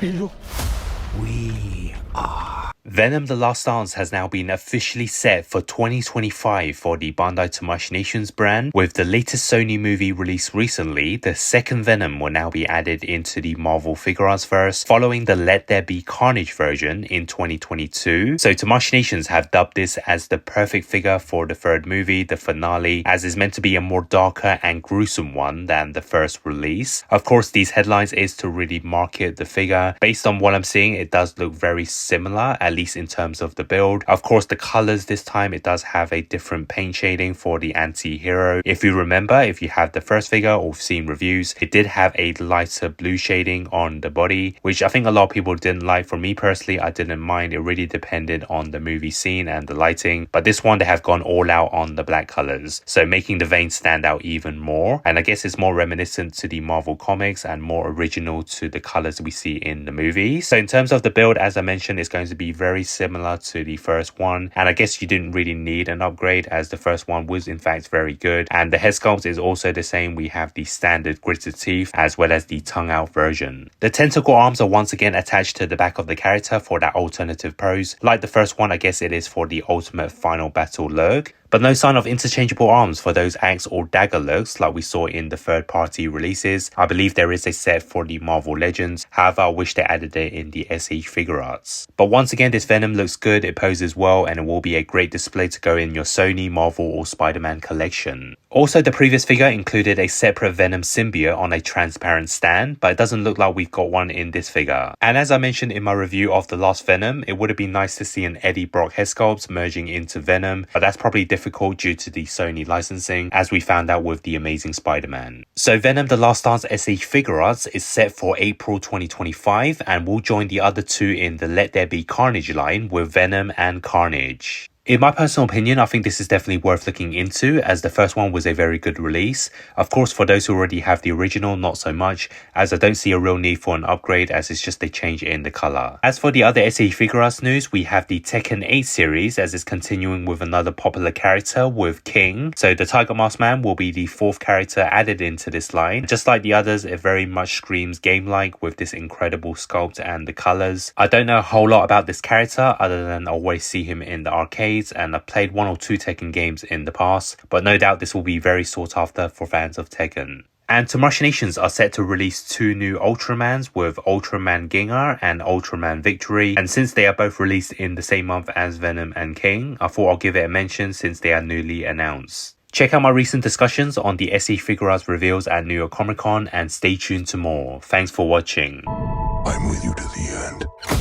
We are. Venom The Last Dance has now been officially set for 2025 for the Bandai to Machinations brand. With the latest Sony movie released recently, the second Venom will now be added into the Marvel Figuarts verse, following the Let There Be Carnage version in 2022. So to Machinations have dubbed this as the perfect figure for the third movie, the finale, as is meant to be a more darker and gruesome one than the first release. Of course, these headlines is to really market the figure. Based on what I'm seeing, it does look very similar, at least in terms of the build. Of course, the colors this time, it does have a different paint shading for the anti-hero. If you remember, if you have the first figure or seen reviews, it did have a lighter blue shading on the body, which I think a lot of people didn't like. For me personally, I didn't mind. It really depended on the movie scene and the lighting, but this one they have gone all out on the black colors, so making the veins stand out even more. And I guess it's more reminiscent to the Marvel comics and more original to the colors we see in the movie. So in terms of the build, as I mentioned, it's going to be very similar to the first one, and I guess you didn't really need an upgrade as the first one was in fact very good. And the head sculpt is also the same. We have the standard gritted teeth as well as the tongue out version. The tentacle arms are once again attached to the back of the character for that alternative pose. Like the first one, I guess it is for the ultimate final battle lurk. But no sign of interchangeable arms for those axe or dagger lurks like we saw in the third-party releases. I believe there is a set for the Marvel Legends, however I wish they added it in the SH Figuarts. But once again, this Venom looks good, it poses well, and it will be a great display to go in your Sony, Marvel or Spider-Man collection. Also, the previous figure included a separate Venom symbiote on a transparent stand, but it doesn't look like we've got one in this figure. And as I mentioned in my review of the last Venom, it would have been nice to see an Eddie Brock head sculpt merging into Venom, but that's probably difficult due to the Sony licensing, as we found out with the Amazing Spider-Man. So Venom The Last Dance SH Figuarts is set for April 2025 and will join the other two in the Let There Be Carnage line with Venom and Carnage. In my personal opinion, I think this is definitely worth looking into, as the first one was a very good release. Of course, for those who already have the original, not so much, as I don't see a real need for an upgrade, as it's just a change in the color. As for the other SH Figuarts news, we have the Tekken 8 series, as it's continuing with another popular character with King. So the Tiger Mask Man will be the fourth character added into this line. Just like the others, it very much screams game-like with this incredible sculpt and the colors. I don't know a whole lot about this character other than I always see him in the arcade, and I've played one or two Tekken games in the past, but no doubt this will be very sought after for fans of Tekken. And to Machinations are set to release two new Ultramans with Ultraman Gingar and Ultraman Victory, and since they are both released in the same month as Venom and King, I thought I'll give it a mention since they are newly announced. Check out my recent discussions on the SH Figuarts reveals at New York Comic Con and stay tuned to more. Thanks for watching. I'm with you to the end.